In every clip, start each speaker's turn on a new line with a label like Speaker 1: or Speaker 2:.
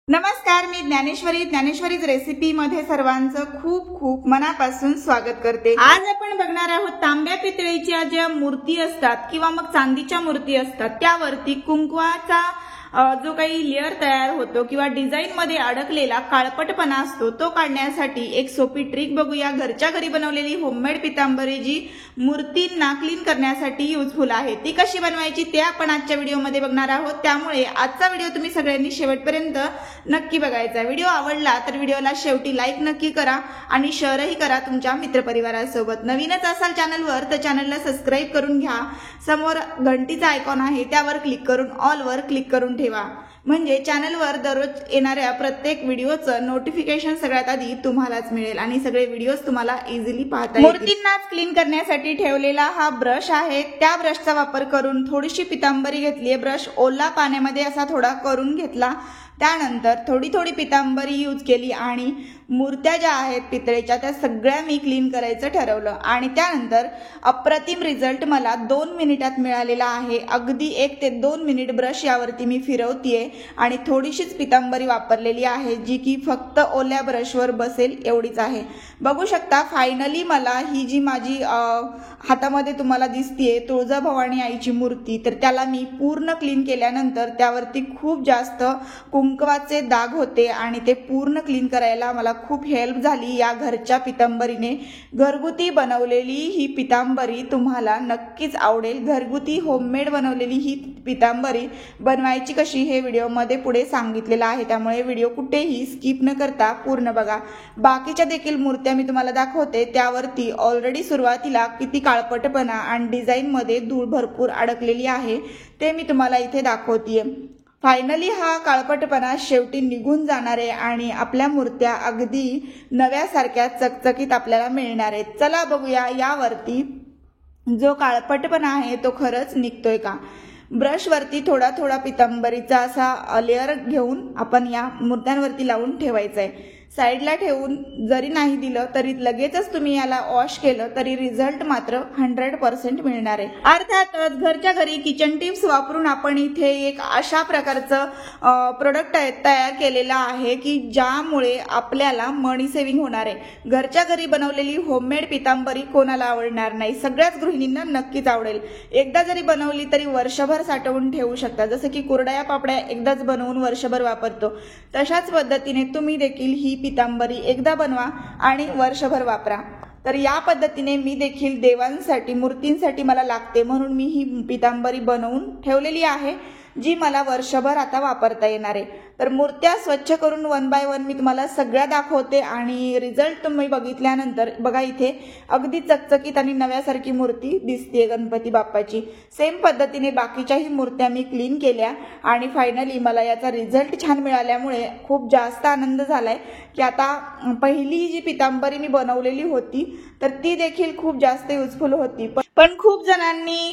Speaker 1: नमस्कार, मी ज्ञानेश्वरीच रेसिपी मध्ये सर्वांचं खूप खूप मनापासून स्वागत करते। आज आपण बघणार आहोत तांब्या पितळेच्या ज्या मूर्ती असतात किंवा मग चांदीच्या मूर्ती असतात त्यावरती कुंकवाचा जो काही लेयर तयार होतो किंवा डिझाइन मध्ये अडकलेला काळपटपणा असतो तो काढण्यासाठी एक सोपी ट्रिक बघूया। घरच्या घरी बनवलेली होममेड पितांबरी जी मूर्तींना क्लीन करण्यासाठी युजफुल आहे ती कशी बनवायची ते आपण आजच्या व्हिडिओमध्ये बघणार आहोत। त्यामुळे आजचा व्हिडिओ तुम्ही सगळ्यांनी शेवटपर्यंत नक्की बघायचा। व्हिडिओ आवडला तर व्हिडिओला शेवटी लाईक नक्की करा आणि शेअरही करा तुमच्या मित्रपरिवारासोबत। नवीनच असाल चॅनलवर तर चॅनलला सबस्क्राइब करून घ्या। समोर घंटीचा आयकॉन आहे त्यावर क्लिक करून ऑल वर क्लिक करून ठेवा, म्हणजे चॅनलवर दररोज येणाऱ्या प्रत्येक व्हिडिओचं नोटिफिकेशन सगळ्यात आधी तुम्हालाच मिळेल आणि सगळे व्हिडिओज तुम्हाला इझिली पाहता येतील। मूर्तींना क्लीन करण्यासाठी ठेवलेला हा ब्रश आहे, त्या ब्रशचा वापर करून थोडीशी पितांबरी घेतली आहे। ब्रश ओला पाण्यामध्ये असा थोडा करून घेतला, त्यानंतर थोडी थोडी पितांबरी यूज केली आणि मूर्त्या ज्या आहेत पितळेच्या त्या सगळ्या मी क्लीन करायचं ठरवलं आणि त्यानंतर अप्रतिम रिझल्ट मला 2 मिनिटात मिळालेला आहे। अगदी 1 ते 2 मिनिट ब्रश यावरती मी फिरवतेय आणि थोडीशीच पितांबरी वापरलेली आहे जी की फक्त ओल्या ब्रशवर बसेल एवढीच आहे। बघू शकता फायनली मला ही जी माझी हातामध्ये तुम्हाला दिसतेय तुळजाभवानी आईची मूर्ती, तर त्याला मी पूर्ण क्लीन केल्यानंतर त्यावरती खूप जास्त कुंकवाचे डाग होते आणि ते पूर्ण क्लीन करायला मला खूप हेल्प झाली या घरच्या पितांबरीने। घरगुती बनवलेली ही पितांबरी तुम्हाला नक्कीच आवडेल। घरगुती होममेड बनवलेली ही पितांबरी बनवायची कशी हे व्हिडिओमध्ये पुढे सांगितलेलं आहे, त्यामुळे व्हिडिओ कुठेही स्किप न करता पूर्ण बघा। बाकीच्या देखील मूर्त्या मी तुम्हाला दाखवते त्यावरती ऑलरेडी सुरुवातीला किती काळपटपणा आणि डिझाइन मध्ये धूळ भरपूर अडकलेली आहे ते मी तुम्हाला इथे दाखवतेय। फायनली हा काळपटपणा शेवटी निघून जाणार आहे आणि आपल्या मूर्त्या अगदी नव्यासारख्या चकचकीत आपल्याला मिळणार आहेत। चला बघूया यावरती जो काळपटपणा आहे तो खरंच निघतोय का। ब्रश वरती थोडा थोडा पितांबरीचा असा लेयर घेऊन आपण या मूर्त्यांवरती लावून ठेवायचा आहे। साईडला ठेवून जरी नाही दिलं तरी लगेचच तुम्ही याला वॉश केलं तरी रिझल्ट मात्र 100% मिळणार आहे। अर्थातच घरच्या घरी किचन टिप्स वापरून आपण इथे एक अशा प्रकारचं प्रोडक्ट तयार केलेला आहे की ज्यामुळे आपल्याला मनी सेव्हिंग होणार आहे। घरच्या घरी बनवलेली होममेड पितांबरी कोणाला आवडणार नाही, सगळ्याच गृहिणींना नक्कीच आवडेल। एकदा जरी बनवली तरी वर्षभर साठवून ठेवू शकता। जसं की कुरडया पापड्या एकदाच बनवून वर्षभर वापरतो तशाच पद्धतीने तुम्ही देखील ही पितांबरी एकदा बनवा आणि वर्षभर वापरा। तर या पद्धतीने मी देखील देवांसाठी मूर्तींसाठी मला लागते म्हणून मी ही पितांबरी बनवून ठेवलेली आहे जी मला वर्षभर आता वापरता येणार आहे। तर मूर्त्या स्वच्छ करून 1 बाय 1 मी तुम्हाला सगळ्या दाखवते आणि रिझल्ट तुम्ही बघितल्यानंतर बघा इथे अगदी चकचकीत आणि नव्यासारखी मूर्ती दिसते गणपती बाप्पाची। सेम पद्धतीने बाकीच्याही मूर्त्या मी क्लीन केल्या आणि फायनली मला याचा रिझल्ट छान मिळाल्यामुळे खूप जास्त आनंद झालाय की आता पहिली जी पितांबरी मी बनवलेली होती तर ती देखील खूप जास्त युजफुल होती। पण खूप जणांनी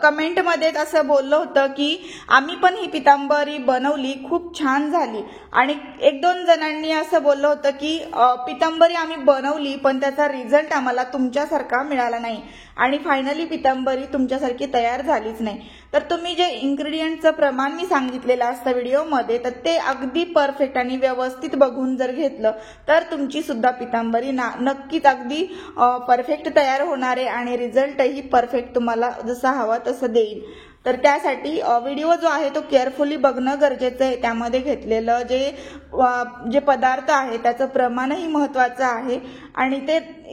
Speaker 1: कमेंट मध्ये असं बोललं होतं की आम्ही पण ही पितांबरी बनवली खूप छान झाली आणि 1-2 जणांनी असं बोललं होतं की पितांबरी आम्ही बनवली पण त्याचा रिझल्ट आम्हाला तुमच्यासारखा मिळाला नाही आणि फायनली पितांबरी तुमच्यासारखी तयार झालीच नाही। तर तुम्ही जे इन्ग्रेडियंटचं प्रमाण मी सांगितलेलं असतं व्हिडिओमध्ये तर ते अगदी परफेक्ट आणि व्यवस्थित बघून जर घेतलं तर तुमची सुद्धा पितांबरी नक्कीच अगदी परफेक्ट तयार होणार आहे आणि रिझल्टही परफेक्ट तुम्हाला जसा हवा तसं देईल। तर त्यासाठी व्हिडिओ जो आहे तो केअरफुली बघणं गरजेचं आहे। त्यामध्ये घेतलेलं जे पदार्थ आहे त्याचं प्रमाणही महत्त्वाचं आहे आणि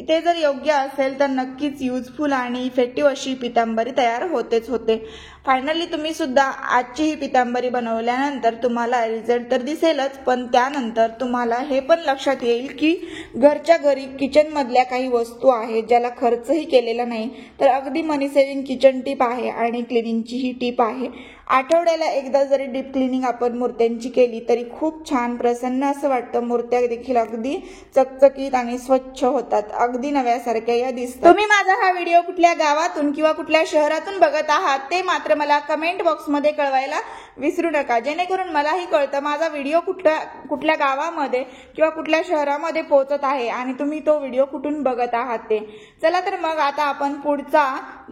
Speaker 1: ते जर योग्य असेल तर नक्कीच युजफुल आणि इफेक्टिव्ह अशी पितांबरी तयार होतेच होते। फायनली तुम्ही सुद्धा आजची ही पितांबरी बनवल्यानंतर तुम्हाला रिझल्ट तर दिसेलच पण त्यानंतर तुम्हाला हे पण लक्षात येईल की घरच्या घरी किचन मधल्या काही वस्तू आहेत ज्याला खर्चही केलेला नाही तर अगदी मनी सेव्हिंग किचन टिप आहे आणि क्लिनिंगची ही टिप आहे। आठवड्याला एकदा जरी डीप क्लिनिंग आपण मूर्त्यांची केली तरी खूप छान प्रसन्न असं वाटतं। मूर्त्या देखील अगदी चकचकीत आणि स्वच्छ होतात, अगदी नव्यासारख्या या दिसतात। तुम्ही माझा हा व्हिडिओ कुठल्या गावातून किंवा कुठल्या शहरातून बघत आहात ते मात्र मला कमेंट बॉक्समध्ये कळवायला विसरू नका, जेणेकरून मलाही कळतं माझा व्हिडिओ कुठल्या गावामध्ये किंवा कुठल्या शहरामध्ये पोहोचत आहे आणि तुम्ही तो व्हिडिओ कुठून बघत आहात ते। चला तर मग आता आपण पुढचा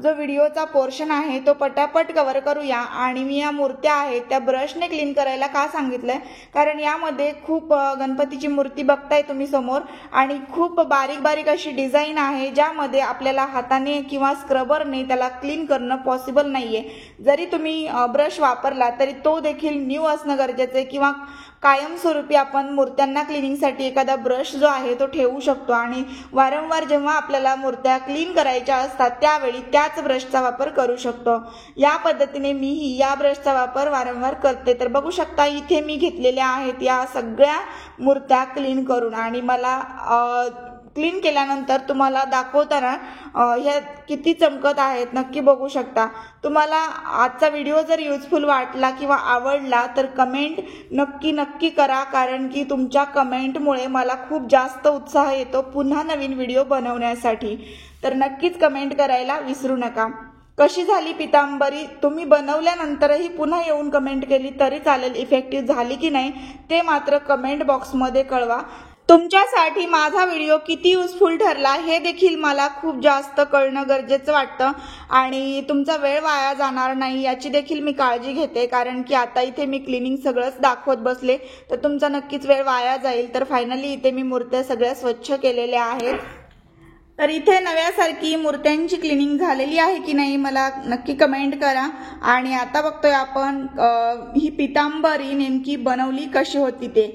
Speaker 1: जो व्हिडिओचा पोर्शन आहे तो पटापट कव्हर करूया आणि मी या मूर्त्या आहेत त्या ब्रशने क्लीन करायला का सांगितलंय, कारण यामध्ये खूप गणपतीची मूर्ती बघताय तुम्ही समोर आणि खूप बारीक बारीक अशी डिझाईन आहे ज्यामध्ये आपल्याला हाताने किंवा स्क्रबरने त्याला क्लीन करणं पॉसिबल नाहीये। जरी तुम्ही ब्रश वापरला तरी तो देखील न्यू असणं गरजेचं आहे किंवा कायमस्वरूपी आपण मूर्त्यांना क्लिनिंगसाठी एखादा ब्रश जो आहे तो ठेवू शकतो आणि वारंवार जेव्हा आपल्याला मूर्त्या क्लीन करायच्या असतात त्यावेळी त्याच ब्रशचा वापर करू शकतो। या पद्धतीने मीही या ब्रशचा वापर वारंवार करते। तर बघू शकता इथे मी घेतलेल्या आहेत या सगळ्या मूर्त्या क्लीन करून आणि मला क्लीन केल्यानंतर तुम्हाला दाखवताना ह्या किती चमकत आहेत नक्की बघू शकता। तुम्हाला आजचा व्हिडिओ जर युजफुल वाटला किंवा आवडला तर कमेंट नक्की करा, कारण की तुमच्या कमेंटमुळे मला खूप जास्त उत्साह येतो पुन्हा नवीन व्हिडिओ बनवण्यासाठी। तर नक्कीच कमेंट करायला विसरू नका। कशी झाली पितांबरी तुम्ही बनवल्यानंतरही पुन्हा येऊन कमेंट केली तरी चालेल, इफेक्टिव्ह झाली की नाही ते मात्र कमेंट बॉक्समध्ये कळवा। तुमच्यासाठी माझा व्हिडिओ किती युजफुल ठरला हे देखील मला खूप जास्त कळणं गरजेचं वाटतं आणि तुमचा वेळ वाया जाणार नाही याची देखील मी काळजी घेते, कारण की आता इथे मी क्लिनिंग सगळंच दाखवत बसले तर तुमचा नक्कीच वेळ वाया जाईल। तर फायनली इथे मी मूर्त्या सगळ्या स्वच्छ केलेल्या आहेत। तर इथे नव्यासारखी मूर्त्यांची क्लिनिंग झालेली आहे की नाही मला नक्की कमेंट करा। आणि आता बघतोय आपण ही पितांबरी नेमकी बनवली कशी होती ते।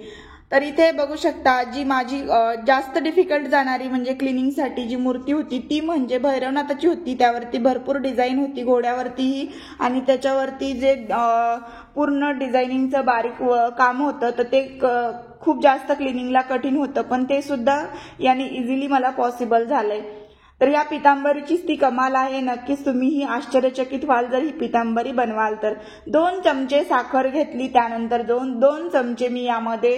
Speaker 1: तर इथे बघू शकता जी माझी जास्त डिफिकल्ट जाणारी म्हणजे क्लिनिंगसाठी जी मूर्ती होती ती म्हणजे भैरवनाथाची होती। त्यावरती भरपूर डिझाईन होती घोड्यावरतीही आणि त्याच्यावरती जे पूर्ण डिझायनिंगचं बारीक काम होतं तर ते खूप जास्त क्लिनिंगला कठीण होतं, पण ते सुद्धा याने इझिली मला पॉसिबल झालंय। तर या पितांबरीचीच ती कमाल आहे। नक्कीच तुम्हीही आश्चर्यचकित व्हाल जर ही पितांबरी बनवाल तर। 2 चमचे साखर घेतली, त्यानंतर 2 चमचे मी यामध्ये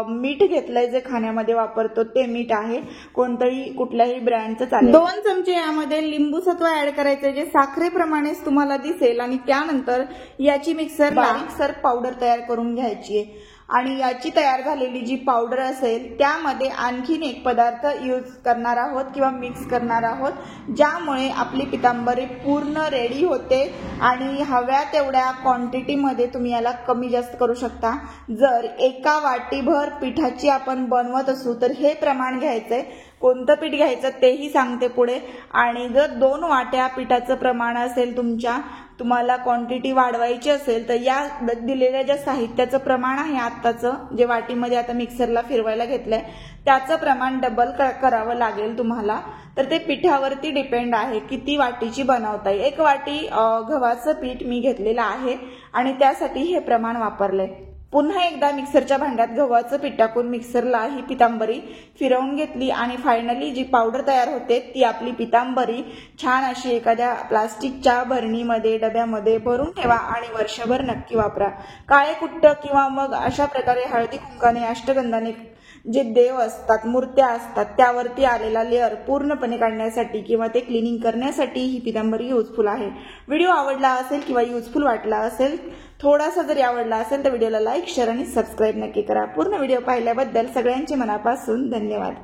Speaker 1: मीठ घेतलंय जे खाण्यामध्ये वापरतो ते मीठ आहे, कुठल्याही ब्रँडचं चालेल। 2 चमचे यामध्ये लिंबू सत्व ऍड करायचं जे साखरेप्रमाणेच तुम्हाला दिसेल आणि त्यानंतर याची मिक्सर बारीकसर पावडर तयार करून घ्यायची आहे आणि याची तयार झालेली जी पावडर असेल त्यामध्ये आणखीन एक पदार्थ यूज करणार आहोत किंवा मिक्स करणार आहोत ज्यामुळे आपली पितांबरी पूर्ण रेडी होते आणि हव्या तेवढ्या क्वांटिटीमध्ये तुम्ही याला कमी जास्त करू शकता। जर एका वाटीभर पिठाची आपण बनवत असू तर हे प्रमाण घ्यायचंय, कोणतं पीठ घ्यायचं तेही सांगते पुढे। आणि जर 2 वाट्या पिठाचं प्रमाण असेल तुम्हाला क्वांटिटी वाढवायची असेल तर या दिलेल्या ज्या साहित्याचं प्रमाण आहे आत्ताचं जे वाटीमध्ये आता मिक्सरला फिरवायला घेतलंय त्याचं प्रमाण डबल करावं लागेल तुम्हाला। तर ते पिठावरती डिपेंड आहे किती वाटीची बनवताय। 1 वाटी गव्हाचं पीठ मी घेतलेलं आहे आणि त्यासाठी हे प्रमाण वापरलंय। पुन्हा एकदा मिक्सरच्या भांड्यात गव्हाचं पीठ टाकून मिक्सरला ही पितांबरी फिरवून घेतली आणि फायनली जी पावडर तयार होते ती आपली पितांबरी छान अशी एखाद्या प्लास्टिकच्या भरणीमध्ये डब्यामध्ये भरून ठेवा आणि वर्षभर नक्की वापरा। काळे कुट्ट किंवा मग अशा प्रकारे हळदी कुंकाने अष्टगंधाने जे देव असतात मूर्त्या असतात त्यावरती आलेला लेअर पूर्णपणे काढण्यासाठी किंवा ते क्लिनिंग करण्यासाठी ही पितांबरी युजफुल आहे। व्हिडिओ आवडला असेल किंवा युजफुल वाटला असेल, थोडासा जरी आवडला असेल तर व्हिडिओला लाईक शेअर आणि सबस्क्राईब नक्की करा। पूर्ण व्हिडिओ पाहिल्याबद्दल सगळ्यांचे मनापासून धन्यवाद।